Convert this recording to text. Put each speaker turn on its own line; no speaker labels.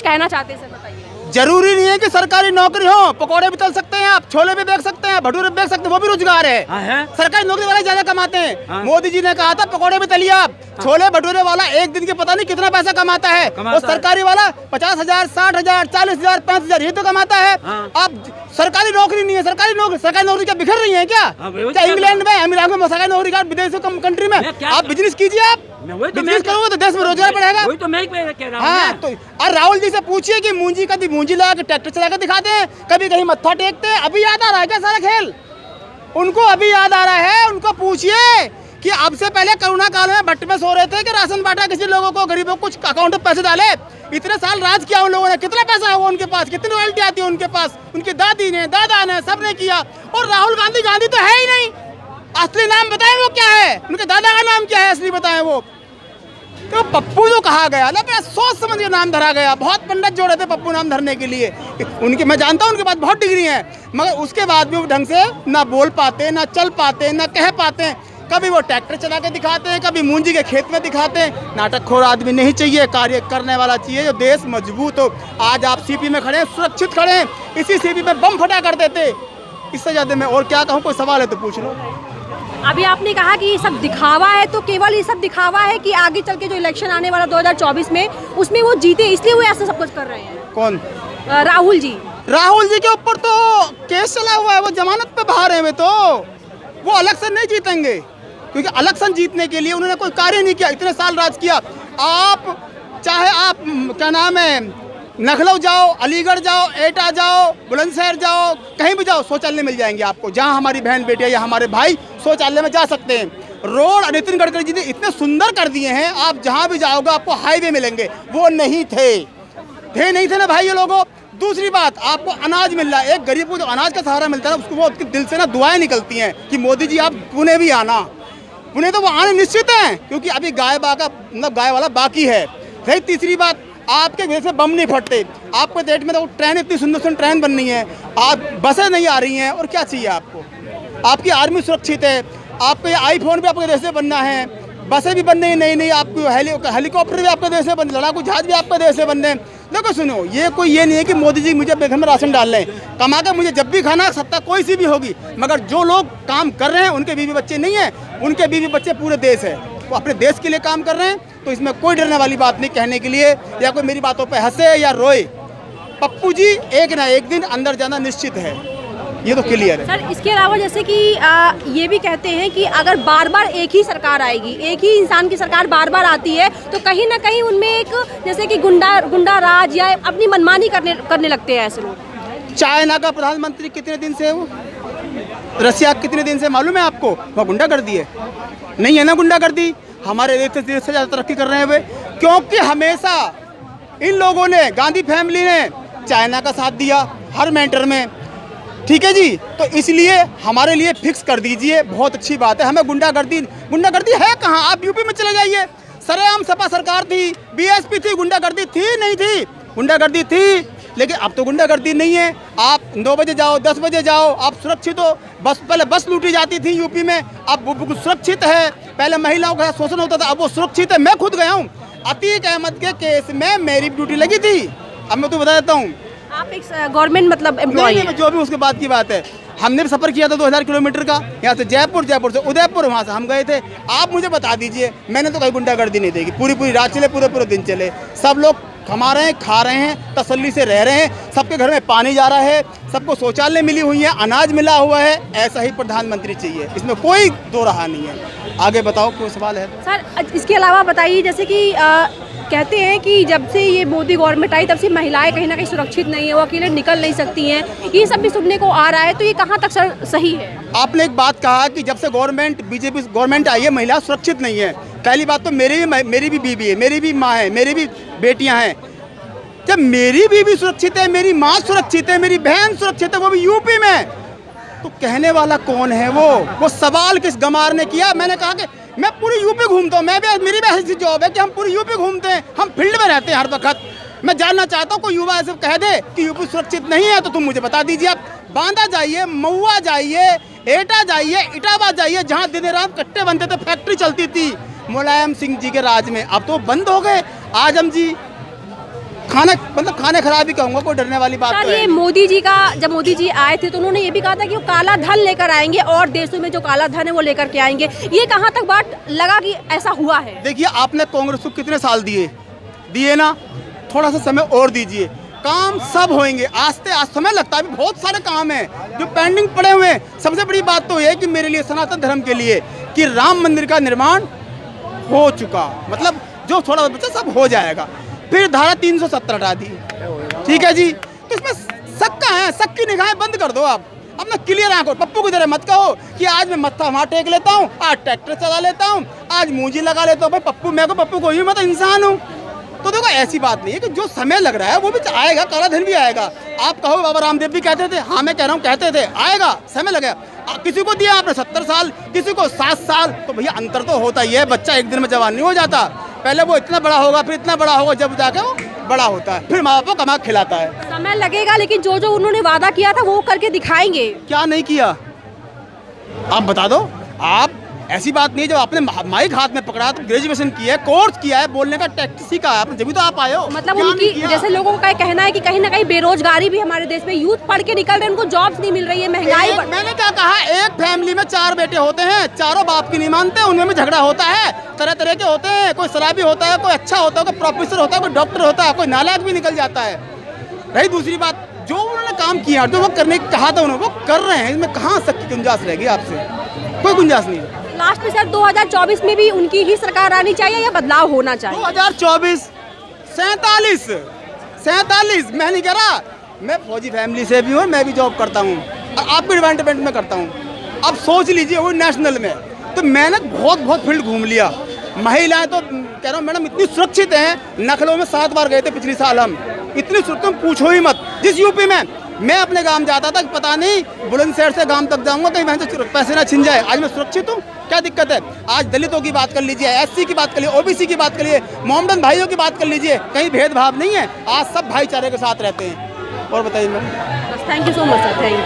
कहना चाहते हैं सर, बताइए।
जरूरी नहीं है कि सरकारी नौकरी हो, पकौड़े भी तल सकते हैं आप, छोले भी बेच सकते हैं, भटूरे भी बेच सकते हैं, वो भी रोजगार है। सरकारी नौकरी वाले ज्यादा कमाते हैं। मोदी जी ने कहा था पकौड़े भी तलिए आप, छोले भटूरे वाला एक दिन के पता नहीं कितना पैसा कमाता है, और सरकारी वाला 50,000, 60,000, 40,000, 5,000 ये तो कमाता है। आप सरकारी नौकरी नहीं है, सरकारी नौकरी क्या बिखर रही है क्या? क्या इंग्लैंड में, अमेरिका में सरकारी नौकरी का, विदेशों कंट्री में आप बिजनेस कीजिए, आप बिजनेस करोगे तो देश में रोजगार बढ़ेगा।
वही तो मैं कह रहा हूं।
हाँ, तो और राहुल जी से पूछिए कि मूंजी लगा के ट्रैक्टर चला के दिखाते हैं, कभी कहीं मत्था टेकते हैं। अभी याद आ रहा है क्या सारा खेल? उनको अभी याद आ रहा है? उनको पूछिए कि अब से पहले कोरोना काल में भट्ट में सो रहे थे कि राशन बांटा किसी लोगों को, गरीबों को कुछ अकाउंट में पैसे डाले। इतने साल राज किया उन लोगों ने, कितना पैसा है वो उनके पास, कितनी रॉयल्टी आती है उनके पास, उनकी दादी ने, दादा ने, सबने किया। और राहुल गांधी तो है ही नहीं। असली नाम बताएं वो क्या है, उनके दादा का नाम क्या है असली बताएं वो। तो पप्पू जो कहा गया ना, बड़ा सोच समझ के नाम धरा गया। बहुत पंडित जोड़े थे पप्पू नाम धरने के लिए उनके, मैं जानता हूँ उनके पास बहुत डिग्री है, मगर उसके बाद भी वो ढंग से ना बोल पाते, ना चल पाते, ना कह पाते। कभी वो ट्रैक्टर चला के दिखाते हैं, कभी मूंजी के खेत में दिखाते हैं। नाटकखोर आदमी नहीं चाहिए, कार्य करने वाला चाहिए जो देश मजबूत हो। आज आप सीपी में खड़े हैं, सुरक्षित खड़े हैं, इसी सीपी में बम फटा कर देते। इससे ज्यादा मैं और क्या कहूँ? कोई सवाल है तो पूछ लो।
अभी आपने कहा कि ये सब दिखावा है, तो केवल ये सब दिखावा है कि आगे चल के जो इलेक्शन आने वाला 2024 में, उसमें वो जीते, इसलिए वो ऐसा सब कुछ कर रहे हैं?
कौन?
राहुल जी।
राहुल जी के ऊपर तो केस चला हुआ है, वो जमानत पे बाहर है। वे तो वो इलेक्शन नहीं जीतेंगे, क्योंकि इलेक्शन जीतने के लिए उन्होंने कोई कार्य नहीं किया। इतने साल राज किया। आप चाहे आप क्या नाम है, लखनऊ जाओ, अलीगढ़ जाओ, एटा जाओ, बुलंदशहर जाओ, कहीं भी जाओ, शौचालय मिल जाएंगे आपको। जहां हमारी बहन बेटियां या हमारे भाई शौचालय में जा सकते हैं। रोड नितिन गडकरी जी ने इतने सुंदर कर दिए हैं, आप जहां भी जाओगे आपको हाईवे मिलेंगे। वो नहीं थे ना भाई ये लोगों। दूसरी बात, आपको अनाज मिल रहा है। एक गरीब को जो अनाज का सहारा मिलता है ना, उसको वो उसके दिल से ना दुआएं निकलती हैं कि मोदी जी आप पुणे भी आना। पुणे तो वो आने निश्चित हैं, क्योंकि अभी गाय वाला बाकी है। रही तीसरी बात, आपके वजह से बम नहीं फटते। आपके देश में तो ट्रेन, इतनी सुंदर ट्रेन बननी है, आप बसें नहीं आ रही हैं, और क्या चाहिए आपको? आपकी आर्मी सुरक्षित है, आपको ये आईफोन भी आपके देश से बनना है, बसें भी बननी है नई, आपको हेलीकॉप्टर भी आपके देश से बन, लड़ाकू जहाज भी आपके देश से बनने। देखो सुनो, ये नहीं है कि मोदी जी मुझे घर में राशन डाल लें, कमा कर मुझे जब भी खाना, सत्ता कोई सी भी होगी, मगर जो लोग काम कर रहे हैं उनके बीवी बच्चे नहीं हैं, उनके बीवी बच्चे पूरे देश है, वो अपने देश के लिए काम कर रहे हैं। तो इसमें कोई डरने वाली बात नहीं कहने के लिए, या कोई मेरी बातों पे हंसे या रोए। पप्पू जी एक ना एक दिन अंदर जाना निश्चित है, ये तो क्लियर है।
सर, इसके अलावा जैसे कि ये भी कहते हैं कि अगर बार बार एक ही सरकार आएगी, एक ही इंसान की सरकार बार बार आती है, तो कहीं ना कहीं उनमें एक जैसे कि गुंडा राज या अपनी मनमानी करने लगते हैं ऐसे लोग।
चाइना का प्रधानमंत्री कितने दिन से है वो? रशिया कितने दिन से मालूम है आपको? वह गुंडागर्दी है? नहीं है ना गुंडागर्दी। हमारे देश से ज़्यादा तरक्की कर रहे हैं वे, क्योंकि हमेशा इन लोगों ने, गांधी फैमिली ने चाइना का साथ दिया हर मैटर में। ठीक है जी, तो इसलिए हमारे लिए फिक्स कर दीजिए, बहुत अच्छी बात है। हमें गुंडागर्दी है कहाँ? आप यूपी में चले जाइए, सरेआम सपा सरकार थी, बीएसपी थी, गुंडागर्दी थी नहीं थी? गुंडागर्दी थी, लेकिन अब तो गुंडागर्दी नहीं है। आप 9 बजे जाओ, 10 बजे जाओ, आप सुरक्षित हो। पहले बस लूटी जाती थी यूपी में, अब वो बिल्कुल सुरक्षित है। पहले महिलाओं का शोषण होता था, अब वो सुरक्षित है। मैं खुद गया हूँ, अतीक अहमद के केस में मेरी ड्यूटी लगी थी। अब मैं तो बता देता हूँ,
आप एक गवर्नमेंट मतलब एम्प्लॉय हैं?
जो भी उसके बाद की बात है। हमने भी सफ़र किया था 2000 किलोमीटर का, यहाँ से जयपुर से उदयपुर, वहाँ से हम गए थे। आप मुझे बता दीजिए, मैंने तो कहीं गुंडागर्दी नहीं देखी। पूरी रात चले, पूरे दिन चले, सब लोग कमा रहे हैं, खा रहे हैं, तसल्ली से रह रहे हैं, सबके घर में पानी जा रहा है, सबको शौचालय मिली हुई है, अनाज मिला हुआ है। ऐसा ही प्रधानमंत्री चाहिए, इसमें कोई दो राह नहीं है। आगे बताओ, कोई सवाल है?
सर, इसके अलावा बताइए, जैसे कि कहते हैं कि जब से ये मोदी गवर्नमेंट आई तब से महिलाएं कहीं ना कहीं सुरक्षित नहीं है, वो अकेले निकल नहीं सकती हैं, ये सब भी सुनने को आ रहा है, तो ये कहाँ तक सर सही है?
आपने एक बात कहा कि जब से बीजेपी गवर्नमेंट आई है महिला सुरक्षित नहीं है। पहली बात तो मेरी भी बीवी है, मेरी भी माँ है, मेरी भी बेटियां हैं। जब मेरी बीवी सुरक्षित है, मेरी माँ सुरक्षित है, मेरी बहन सुरक्षित है, वो भी यूपी में, तो कहने वाला कौन है? वो सवाल किस गमार ने किया? मैंने कहा कि मैं पूरी यूपी घूमता हूँ, मेरी भी ऐसी जॉब है कि हम पूरी यूपी घूमते हैं, हम फील्ड में रहते हैं हर वक्त। मैं जानना चाहता हूँ, कोई युवा ऐसे कह दे कि यूपी सुरक्षित नहीं है तो तुम मुझे बता दीजिए। आप बांदा जाइए, महुआ जाइए, एटा जाइए, इटावा जाइए, जहाँ दिन रात कट्टे बनते थे, फैक्ट्री चलती थी मुलायम सिंह जी के राज में। अब तो बंद हो गए। आजम जी खाने खराब ही कहूँगा, कोई डरने वाली बात
सर
तो है
ये
नहीं।
मोदी जी का, जब मोदी जी आए थे तो उन्होंने ये भी कहा था कि वो काला धन लेकर आएंगे और देशों में जो काला धन है वो लेकर के आएंगे। ये कहाँ तक बात लगा कि ऐसा हुआ है?
देखिए, आपने कांग्रेस को कितने साल दिए ना, थोड़ा सा समय और दीजिए, काम सब होंगे। आस्ते आस्ते समय लगता है, अभी बहुत सारे काम हैं जो पेंडिंग पड़े हुए हैं। सबसे बड़ी बात तो ये है कि मेरे लिए, सनातन धर्म के लिए, कि राम मंदिर का निर्माण हो चुका, मतलब जो थोड़ा बहुत बचा सब हो जाएगा। फिर धारा 370 हटा दी, ठीक है जी। तो इसमें शक का है, शक की निगाहें बंद कर दो आप, अपना क्लियर आंखों। पप्पू की तरह मत कहो कि आज मैं मत्था वहाँ टेक लेता हूँ, आज ट्रैक्टर चला लेता हूँ, आज मूंजी लगा लेता हूँ। भाई पप्पू, मैं को पप्पू को ही, मैं तो इंसान हूँ। तो देखो, ऐसी बात नहीं है कि जो समय लग रहा है वो भी आएगा, काला धन भी आएगा। आप कहो बाबा रामदेव भी कहते थे, हाँ मैं कह रहा हूँ कहते थे, आएगा, समय लगेगा। किसी को दिया आपने 70 साल, किसी को 7 साल, तो भैया अंतर तो होता ही है। बच्चा एक दिन में जवान नहीं हो जाता, पहले वो इतना बड़ा होगा, फिर इतना बड़ा होगा, जब जाके वो बड़ा होता है, फिर माँ बाप को कमा खिलाता है।
समय लगेगा, लेकिन जो जो उन्होंने वादा किया था वो करके दिखाएंगे।
क्या नहीं किया आप बता दो। आप, ऐसी बात नहीं है, जब आपने माइक हाथ में पकड़ा तो ग्रेजुएशन किया है, कोर्स किया है, बोलने का टैक्टिक्स सीखा है आपने, जब भी तो आप आए हो।
मतलब
क्या
उनकी,
नहीं किया?
जैसे लोगों का कहना है कि कहीं ना कहीं बेरोजगारी भी हमारे देश में, यूथ पढ़ के निकल रहे हैं, उनको जॉब्स नहीं मिल रही है, महंगाई बढ़।
मैंने क्या कहा, एक फैमिली में 4 बेटे होते हैं, चारों बाप की नहीं मानते, उनमें भी झगड़ा होता है, तरह तरह के होते हैं। कोई शराबी होता है, कोई अच्छा होता है, कोई प्रोफेसर होता है, कोई डॉक्टर होता है, कोई नालायक भी निकल जाता है। रही दूसरी बात, जो उन्होंने काम किया, जो वो करने कहा था उन्होंने, वो कर रहे हैं। इसमें कहाँ शक की गुंजाइश रहेगी आपसे? कोई गुंजाइश नहीं है।
लास्ट में सर 2024 में भी उनकी ही सरकार आनी चाहिए या बदलाव होना चाहिए?
2024 47 मैं नहीं कह रहा, मैं फौजी फैमिली से भी हूँ, मैं भी जॉब करता हूँ और आप भी डिपार्टमेंट में करता हूँ। अब सोच लीजिए, वो नेशनल में, तो मैंने बहुत फील्ड घूम लिया। महिलाएं तो कह रहा हूँ मैडम इतनी सुरक्षित हैं, नखलों में 7 बार गए थे पिछले साल हम, इतनी सुरक्षित तुम पूछो ही मत। जिस यूपी में मैं अपने गांव जाता था, पता नहीं बुलंदशहर से गांव तक जाऊंगा कहीं वहाँ से पैसे ना छिन जाए। आज मैं सुरक्षित हूँ, क्या दिक्कत है? आज दलितों की बात कर लीजिए, एससी की बात कर लीजिए, ओबीसी की बात कर लीजिए, मोमडन भाइयों की बात कर लीजिए, कहीं भेदभाव नहीं है। आज सब भाईचारे के साथ रहते हैं। और बताइए ma'am.
Thank you so much sir, thank you.